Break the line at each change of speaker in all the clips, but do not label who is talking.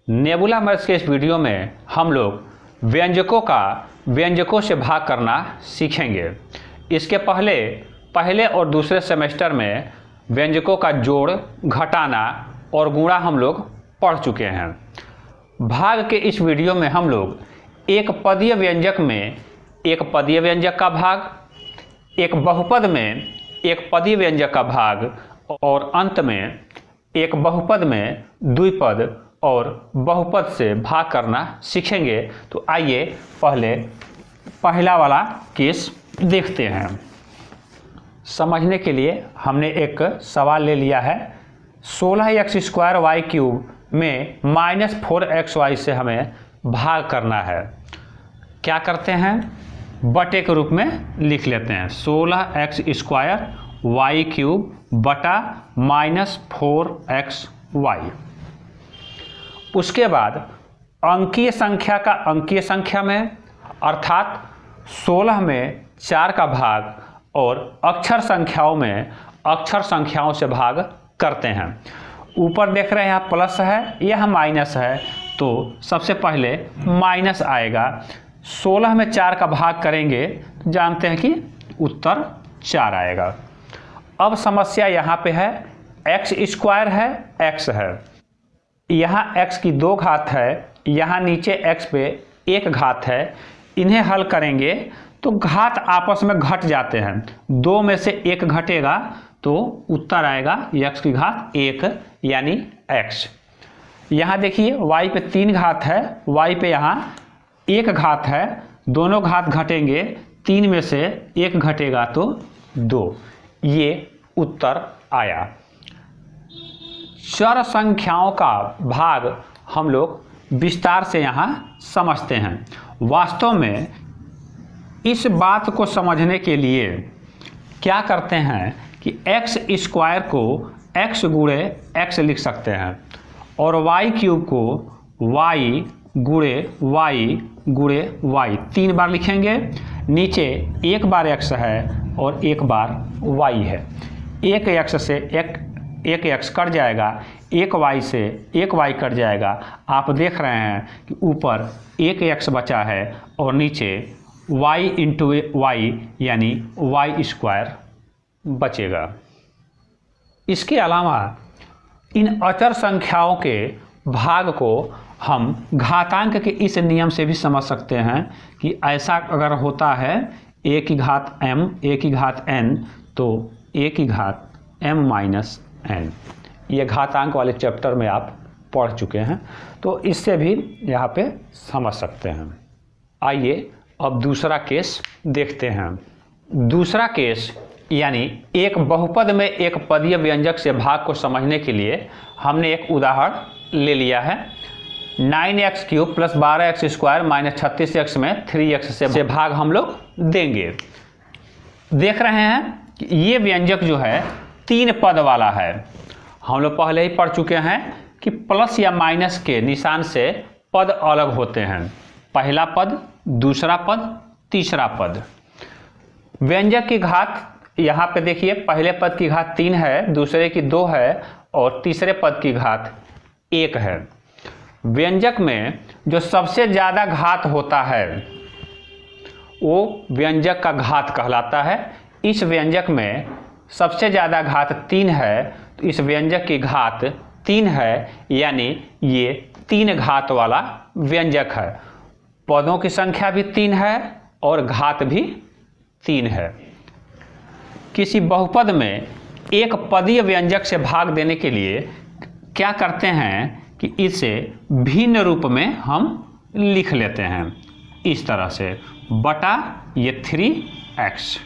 Nebula maths के इस video में हम लोग व्यंजकों से भाग करना सीखेंगे। इसके पहले और दूसरे सेमेस्टर में व्यंजकों का जोड़, घटाना और गुणा हम लोग पढ़ चुके हैं। भाग के इस वीडियो में हम लोग एक पदीय व्यंजक में एक पदीय व्यंजक का भाग, एक बहुपद में एक पदीय व्यंजक का भाग और अंत में एक बहुपद में द्विपद और बहुपद से भाग करना सीखेंगे। तो आइए पहला वाला केस देखते हैं। समझने के लिए हमने एक सवाल ले लिया है। 16x² y³ में -4xy से हमें भाग करना है। क्या करते हैं, बटे के रूप में लिख लेते हैं। 16x² y³ बटा -4xy। उसके बाद अंकीय संख्या का अंकीय संख्या में, अर्थात 16 में 4 का भाग और अक्षर संख्याओं में अक्षर संख्याओं से भाग करते हैं। ऊपर देख रहे हैं यहाँ प्लस है, यह माइनस है, तो सबसे पहले माइनस आएगा। 16 में 4 का भाग करेंगे तो जानते हैं कि उत्तर 4 आएगा। अब समस्या यहाँ पे है, x² है, x है, यहाँ x की 2 घात है, यहाँ नीचे x पे 1 घात है। इन्हें हल करेंगे तो घात आपस में घट जाते हैं। 2 में से 1 घटेगा तो उत्तर आएगा x की घात 1 यानी x। यहाँ देखिए y पे 3 घात है, y पे यहाँ 1 घात है, दोनों घात घटेंगे, 3 में से 1 घटेगा तो 2। ये उत्तर आया। चर संख्याओं का भाग हम लोग विस्तार से यहाँ समझते हैं। वास्तव में इस बात को समझने के लिए क्या करते हैं कि x² को x गुणे x लिख सकते हैं और y³ को y गुणे y गुणे y 3 बार लिखेंगे। नीचे 1 बार x है और 1 बार y है। 1 x से 1 x कट जाएगा, 1 y से 1 y कट जाएगा। आप देख रहे हैं कि ऊपर 1 x बचा है और नीचे y इंटू y यानी y² बचेगा। इसके अलावा इन अचर संख्याओं के भाग को हम घातांक के इस नियम से भी समझ सकते हैं कि ऐसा अगर होता है a की घात m, a की घात n, तो a की घात m-n। ये घातांक वाले चैप्टर में आप पढ़ चुके हैं, तो इससे भी यहाँ पे समझ सकते हैं। आइए अब दूसरा केस देखते हैं। दूसरा केस यानी एक बहुपद में एक पदीय व्यंजक से भाग को समझने के लिए हमने एक उदाहरण ले लिया है। 9x³ + 12x² - 36x में 3x से भाग हम लोग देंगे। देख रहे हैं कि ये व्यंजक जो है 3 पद वाला है। हम लोग पहले ही पढ़ चुके हैं कि प्लस या माइनस के निशान से पद अलग होते हैं। पहला पद, दूसरा पद, तीसरा पद। व्यंजक की घात यहाँ पे देखिए, पहले पद की घात 3 है, दूसरे की 2 है और तीसरे पद की घात 1 है। व्यंजक में जो सबसे ज़्यादा घात होता है वो व्यंजक का घात कहलाता है। इस व्यंजक में सबसे ज़्यादा घात 3 है, तो इस व्यंजक की घात 3 है, यानी ये 3 घात वाला व्यंजक है। पदों की संख्या भी 3 है और घात भी 3 है। किसी बहुपद में एक पदीय व्यंजक से भाग देने के लिए क्या करते हैं कि इसे भिन्न रूप में हम लिख लेते हैं इस तरह से, बटा ये 3x।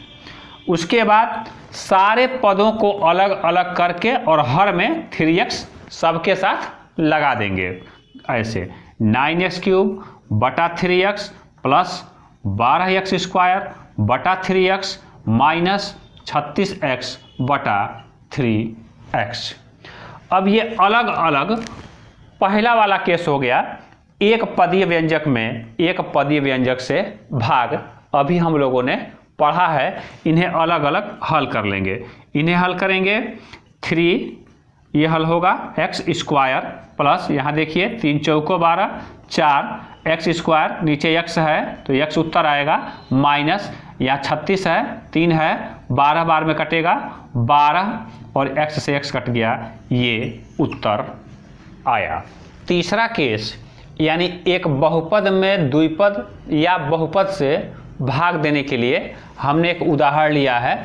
उसके बाद सारे पदों को अलग अलग करके और हर में 3x सबके साथ लगा देंगे। ऐसे 9x³ बटा 3x प्लस 12x² बटा 3x माइनस 36x बटा 3x। अब ये अलग अलग पहला वाला केस हो गया, एक पदीय व्यंजक में एक पदीय व्यंजक से भाग अभी हम लोगों ने पढ़ा है। इन्हें अलग अलग हल कर लेंगे। इन्हें हल करेंगे 3 ये हल होगा एक्स स्क्वायर प्लस, यहाँ देखिए 3 चौको 12, 4 एक्स स्क्वायर, नीचे एक्स है तो एक्स उत्तर आएगा, माइनस यहाँ 36 है, 3 है, 12 बार में कटेगा 12 और एक्स से एक्स कट गया, ये उत्तर आया। तीसरा केस, यानी एक बहुपद में द्विपद या बहुपद से भाग देने के लिए हमने एक उदाहरण लिया है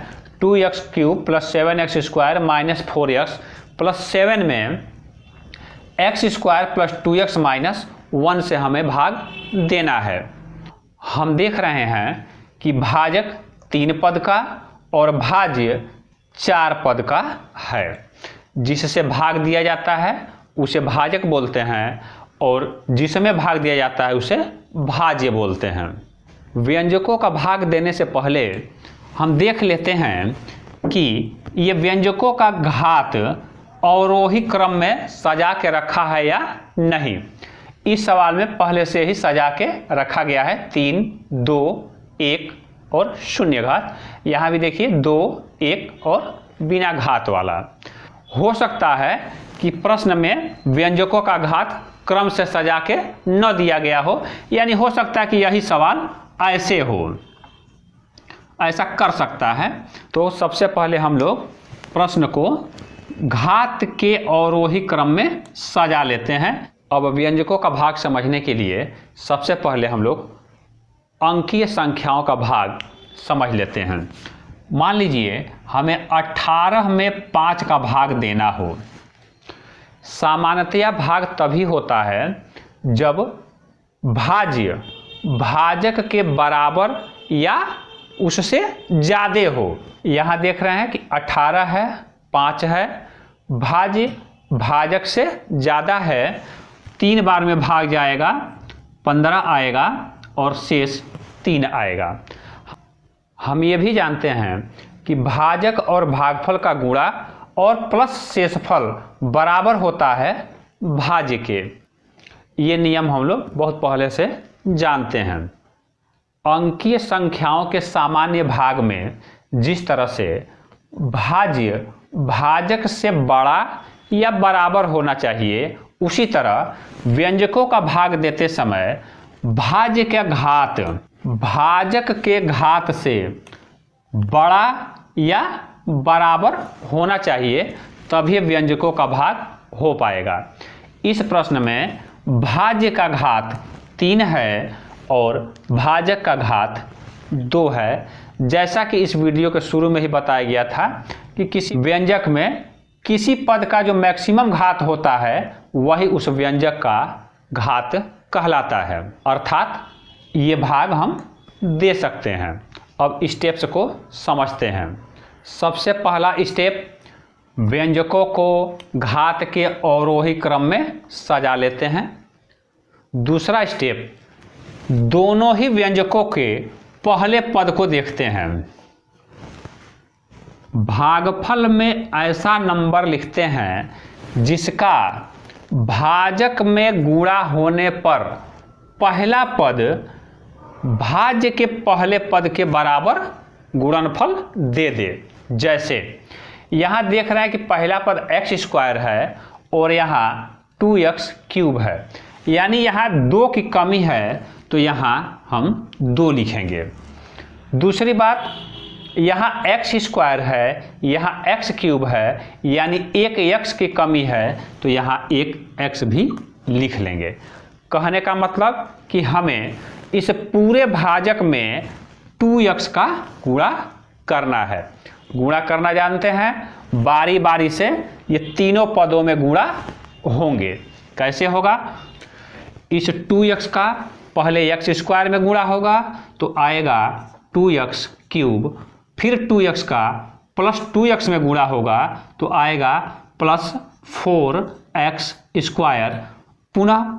2x³ plus 7x² minus 4x plus 7 में x² प्लस 2x माइनस 1 से हमें भाग देना है। हम देख रहे हैं कि भाजक 3 पद का और भाज्य 4 पद का है। जिससे भाग दिया जाता है उसे भाजक बोलते हैं और जिसमें भाग दिया जाता है उसे भाज्य बोलते हैं। व्यंजकों का भाग देने से पहले हम देख लेते हैं कि ये व्यंजकों का घात अवरोही क्रम में सजा के रखा है या नहीं। इस सवाल में पहले से ही सजा के रखा गया है, 3, 2, 1 और शून्य घात। यहाँ भी देखिए 2, 1 और बिना घात वाला। हो सकता है कि प्रश्न में व्यंजकों का घात क्रम से सजा के न दिया गया हो, यानी हो सकता है कि यही सवाल ऐसे हो, ऐसा कर सकता है। तो सबसे पहले हम लोग प्रश्न को घात के अवरोही क्रम में सजा लेते हैं। अब व्यंजकों का भाग समझने के लिए सबसे पहले हम लोग अंकीय संख्याओं का भाग समझ लेते हैं। मान लीजिए हमें 18 में 5 का भाग देना हो। सामान्यतया भाग तभी होता है जब भाज्य भाजक के बराबर या उससे ज़्यादा हो। यहाँ देख रहे हैं कि 18 है, 5 है, भाज्य भाजक से ज़्यादा है, 3 बार में भाग जाएगा, 15 आएगा और शेष 3 आएगा। हम ये भी जानते हैं कि भाजक और भागफल का गुणा और प्लस शेषफल बराबर होता है भाज्य के। ये नियम हम लोग बहुत पहले से जानते हैं। अंकीय संख्याओं के सामान्य भाग में जिस तरह से भाज्य भाजक से बड़ा या बराबर होना चाहिए, उसी तरह व्यंजकों का भाग देते समय भाज्य का घात भाजक के घात से बड़ा या बराबर होना चाहिए, तभी व्यंजकों का भाग हो पाएगा। इस प्रश्न में भाज्य का घात 3 है और भाजक का घात 2 है। जैसा कि इस वीडियो के शुरू में ही बताया गया था कि किसी व्यंजक में किसी पद का जो मैक्सिमम घात होता है वही उस व्यंजक का घात कहलाता है, अर्थात ये भाग हम दे सकते हैं। अब स्टेप्स को समझते हैं। सबसे पहला स्टेप, व्यंजकों को घात के अवरोही क्रम में सजा लेते हैं। दूसरा स्टेप, दोनों ही व्यंजकों के पहले पद को देखते हैं। भागफल में ऐसा नंबर लिखते हैं जिसका भाजक में गुणा होने पर पहला पद भाज्य के पहले पद के बराबर गुणनफल दे दे। जैसे यहाँ देख रहे हैं कि पहला पद x² है और यहाँ 2x³ है, यानी यहाँ 2 की कमी है तो यहाँ हम 2 लिखेंगे। दूसरी बात, यहाँ x² है, यहाँ x³ है, यानी 1 x की कमी है तो यहाँ 1 x भी लिख लेंगे। कहने का मतलब कि हमें इस पूरे भाजक में 2x का गुणा करना है। गुणा करना जानते हैं, बारी बारी से ये तीनों पदों में गुणा होंगे। कैसे होगा? इस 2x का पहले x² में गुणा होगा तो आएगा 2x³, फिर 2x का प्लस 2x में गुणा होगा तो आएगा प्लस 4x², पुनः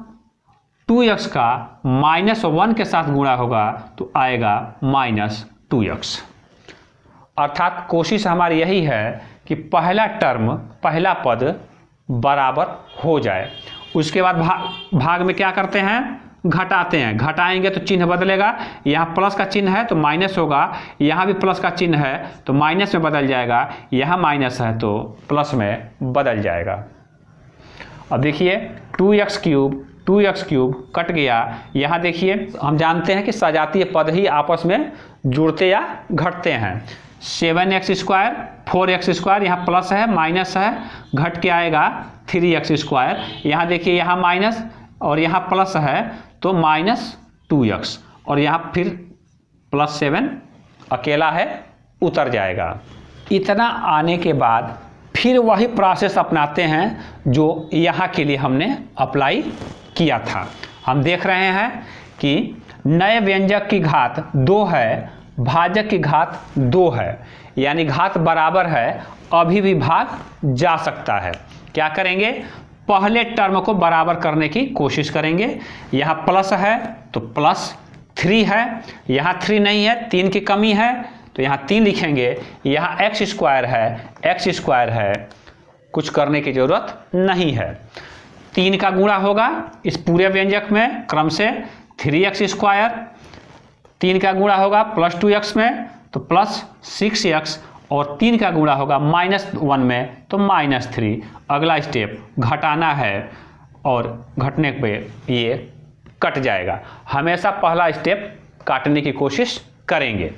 2x का -1 के साथ गुणा होगा तो आएगा -2x। अर्थात कोशिश हमारी यही है कि पहला टर्म, पहला पद बराबर हो जाए। उसके बाद भाग में क्या करते हैं? घटाते हैं, घटाएंगे तो चिन्ह बदलेगा, यहाँ प्लस का चिन्ह है तो माइनस होगा, यहाँ भी प्लस का चिन्ह है तो माइनस में बदल जाएगा, यहाँ माइनस है तो प्लस में बदल जाएगा। अब देखिए 2x क्यूब कट गया। यहाँ देखिए हम जानते हैं कि सजातीय पद ही आपस में जुड़ते या घटते हैं। 7x स्क्वायर 4x स्क्वायर, यहाँ प्लस है माइनस है, घट के आएगा 3x स्क्वायर। यहाँ देखिए यहाँ माइनस और यहाँ प्लस है तो -2x, और यहाँ फिर +7 अकेला है, उतर जाएगा। इतना आने के बाद फिर वही प्रोसेस अपनाते हैं जो यहाँ के लिए हमने अप्लाई किया था। हम देख रहे हैं कि नए व्यंजक की घात 2 है, भाजक की घात 2 है, यानी घात बराबर है, अभी भी भाग जा सकता है। क्या करेंगे, पहले टर्म को बराबर करने की कोशिश करेंगे। यहाँ प्लस है तो +3 है, यहाँ 3 नहीं है, 3 की कमी है तो यहाँ 3 लिखेंगे। यहाँ x स्क्वायर है, कुछ करने की ज़रूरत नहीं है। 3 का गुणा होगा इस पूरे व्यंजक में क्रम से 3x स्क्वायर, 3 का गुणा होगा +2x में तो +6x, और 3 का गुणा होगा -1 में तो -3। अगला स्टेप घटाना है और घटने पे ये कट जाएगा। हमेशा पहला स्टेप काटने की कोशिश करेंगे।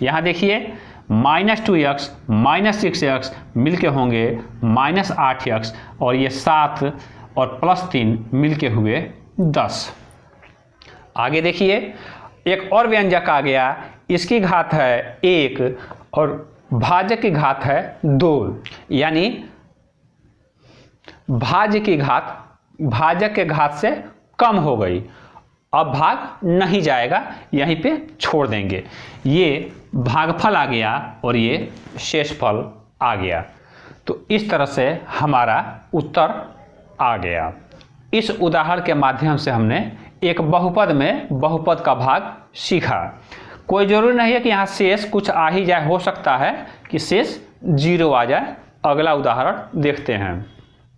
यहाँ देखिए -2x -6x मिलके होंगे -8x, और ये 7 और +3 मिलके हुए 10। आगे देखिए एक और व्यंजक आ गया, इसकी घात है 1 और भाजक की घात है 2, यानी भाज्य की घात भाजक के घात से कम हो गई। अब भाग नहीं जाएगा, यहीं पे छोड़ देंगे। ये भागफल आ गया और ये शेषफल आ गया। तो इस तरह से हमारा उत्तर आ गया। इस उदाहरण के माध्यम से हमने एक बहुपद में बहुपद का भाग सीखा। कोई ज़रूरी नहीं है कि यहाँ शेष कुछ आ ही जाए, हो सकता है कि शेष 0 आ जाए। अगला उदाहरण देखते हैं।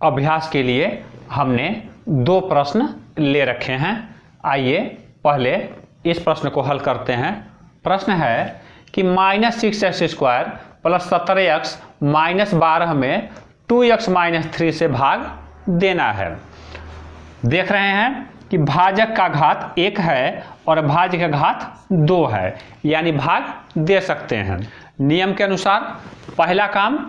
अभ्यास के लिए हमने 2 प्रश्न ले रखे हैं। आइए पहले इस प्रश्न को हल करते हैं। प्रश्न है कि -6x स्क्वायर +17x -12 में 2x -3 से भाग देना है। देख रहे हैं कि भाजक का घात 1 है और भाज्य का घात 2 है, यानी भाग दे सकते हैं। नियम के अनुसार पहला काम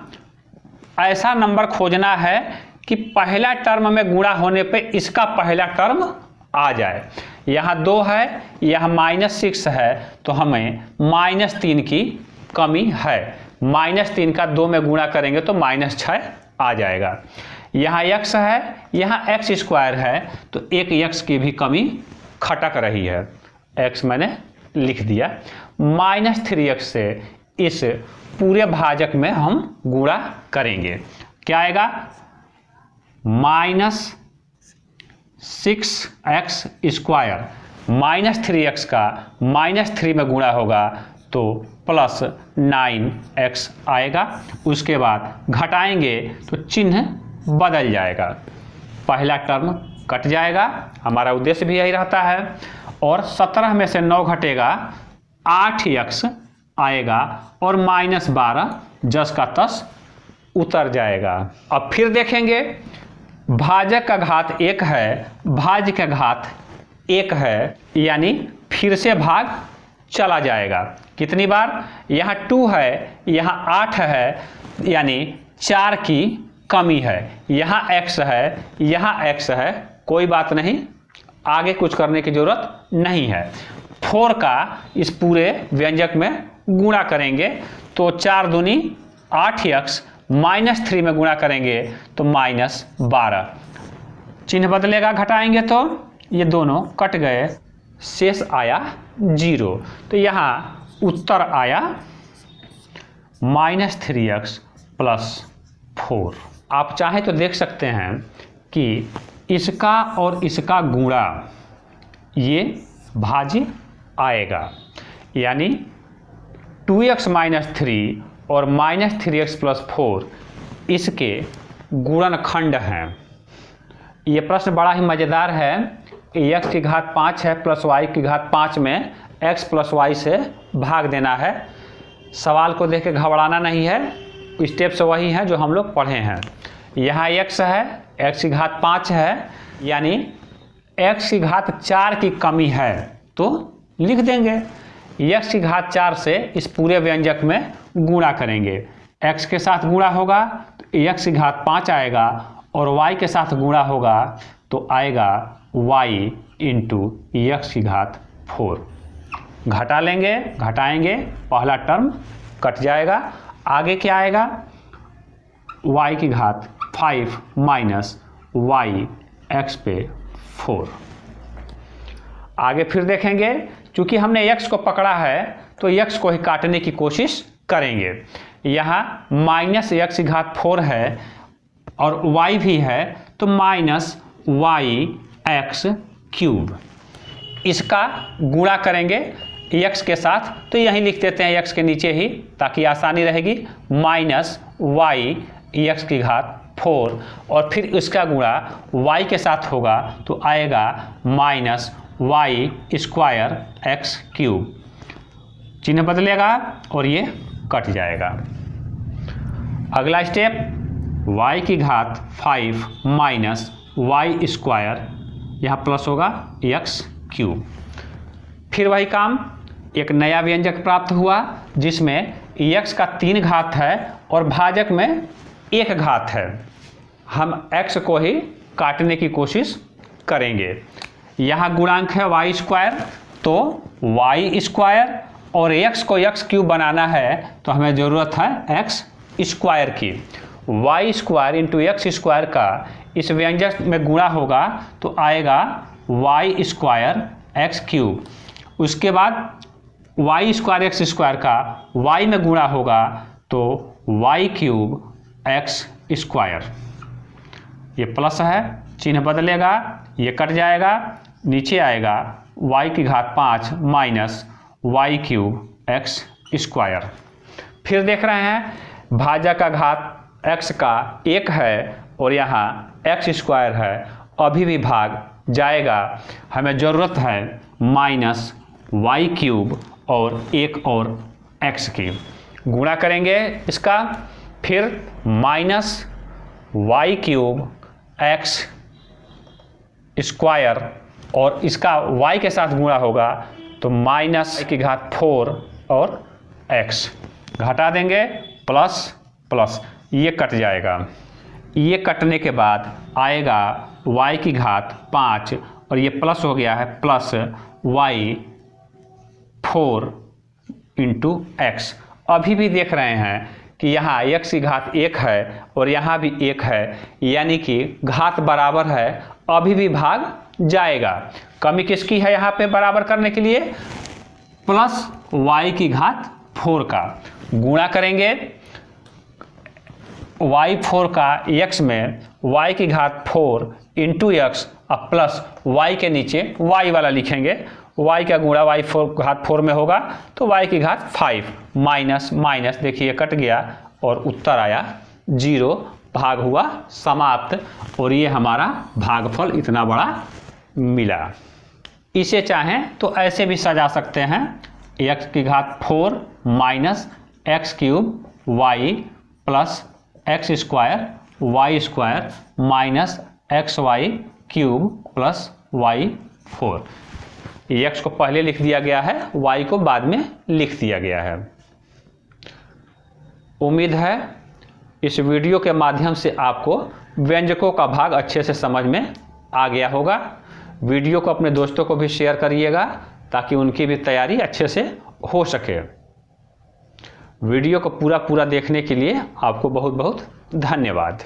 ऐसा नंबर खोजना है कि पहला टर्म में गुणा होने पे इसका पहला टर्म आ जाए। यहाँ 2 है, यहाँ -6 है तो हमें -3 की कमी है। -3 का 2 में गुणा करेंगे तो -6 आ जाएगा। यहाँ x है, यहाँ x स्क्वायर है तो एक x की भी कमी खटक रही है, x मैंने लिख दिया। -3x से इस पूरे भाजक में हम गुणा करेंगे। क्या आएगा, -6x स्क्वायर -3x का -3 में गुणा होगा तो +9x आएगा। उसके बाद घटाएंगे तो चिन्ह बदल जाएगा, पहला टर्म कट जाएगा। हमारा उद्देश्य भी यही रहता है। और 17 में से 9 घटेगा 8x आएगा और -12 10 का 10 उतर जाएगा। अब फिर देखेंगे, भाजक का घात 1 है, भाज्य का घात 1 है, यानी फिर से भाग चला जाएगा। कितनी बार, यहाँ 2 है, यहाँ 8 है, यानी 4 की कमी है। यहाँ x है, यहाँ x है, कोई बात नहीं, आगे कुछ करने की जरूरत नहीं है। 4 का इस पूरे व्यंजक में गुणा करेंगे तो 4 दूनी 8x, -3 में गुणा करेंगे तो -12, चिन्ह बदलेगा। घटाएंगे तो ये दोनों कट गए, शेष आया 0। तो यहाँ उत्तर आया -3x + 4। आप चाहें तो देख सकते हैं कि इसका और इसका गुणा ये भाज्य आएगा, यानी 2x - 3 और -3x + 4 इसके गुणनखंड हैं। ये प्रश्न बड़ा ही मज़ेदार है। एक्स की घात 5 है प्लस वाई की घात 5 में एक्स प्लस वाई से भाग देना है। सवाल को देख के घबराना नहीं है, स्टेप्स वही हैं जो हम लोग पढ़े हैं। यहाँ एक्स है, एक्स की घात 5 है, यानी एक्स की घात 4 की कमी है तो लिख देंगे। एक्स की घात 4 से इस पूरे व्यंजक में गुणा करेंगे। एक्स के साथ गुणा होगा तो एक्स की घात 5 आएगा और वाई के साथ गुणा होगा तो आएगा वाई इंटू एक्स की घात 4। घटा लेंगे, घटाएंगे, पहला टर्म कट जाएगा। आगे क्या आएगा, y की घात 5 माइनस वाई एक्स पे 4। आगे फिर देखेंगे, चूंकि हमने x को पकड़ा है तो x को ही काटने की कोशिश करेंगे। यहाँ माइनस एक्स की घात 4 है और y भी है तो माइनस वाई एक्स क्यूब। इसका गुणा करेंगे x के साथ तो यहीं लिख देते हैं x के नीचे ही ताकि आसानी रहेगी। माइनस वाई एक्स की घात 4 और फिर इसका गुणा y के साथ होगा तो आएगा minus y square x cube. चिन्ह बदलेगा और ये कट जाएगा। अगला स्टेप, y की घात 5 माइनस वाई स्क्वायर, यहाँ प्लस होगा एक्स क्यूब। फिर वही काम, एक नया व्यंजक प्राप्त हुआ जिसमें x का 3 घात है और भाजक में 1 घात है। हम x को ही काटने की कोशिश करेंगे। यहाँ गुणांक है वाई स्क्वायर तो वाई स्क्वायर और x को एक्स क्यूब बनाना है तो हमें ज़रूरत है एक्स स्क्वायर की। Y square into x square का इस व्यंजक में गुणा होगा तो आएगा वाई स्क्वायर एक्स क्यूब। उसके बाद वाई स्क्वायर एक्स स्क्वायर का y में गुणा होगा तो वाई क्यूब एक्स स्क्वायर। ये प्लस है, चिन्ह बदलेगा, ये कट जाएगा, नीचे आएगा y की घात 5 minus y cube x square. फिर देख रहे हैं भाजक का घात x का 1 है और यहाँ एक्स स्क्वायर है, अभी भी भाग जाएगा। हमें ज़रूरत है माइनस वाई क्यूब और 1 और x की। गुणा करेंगे इसका, फिर minus y cube x square और इसका y के साथ गुणा होगा तो माइनस की घात 4 और x। घटा देंगे, प्लस प्लस, ये कट जाएगा। ये कटने के बाद आएगा y की घात 5 और ये प्लस हो गया है प्लस वाई 4 इंटू एक्स। अभी भी देख रहे हैं कि यहाँ x की घात 1 है और यहाँ भी 1 है, यानी कि घात बराबर है, अभी भी भाग जाएगा। कमी किसकी है यहाँ पे बराबर करने के लिए, प्लस y की घात 4 का। गुणा करेंगे y4 का x में y की घात 4 इंटू एक्स और प्लस y के नीचे y वाला लिखेंगे। y का गुणा y4 घात 4 में होगा तो y की घात 5 माइनस माइनस, देखिए कट गया और उत्तर आया 0, भाग हुआ समाप्त। और ये हमारा भागफल इतना बड़ा मिला। इसे चाहें तो ऐसे भी सजा सकते हैं, x की घात 4 minus x cube y plus x square y square minus x y cube plus y 4। X को पहले लिख दिया गया है, y को बाद में लिख दिया गया है। उम्मीद है इस वीडियो के माध्यम से आपको व्यंजकों का भाग अच्छे से समझ में आ गया होगा। वीडियो को अपने दोस्तों को भी शेयर करिएगा ताकि उनकी भी तैयारी अच्छे से हो सके। वीडियो को पूरा देखने के लिए आपको बहुत बहुत धन्यवाद।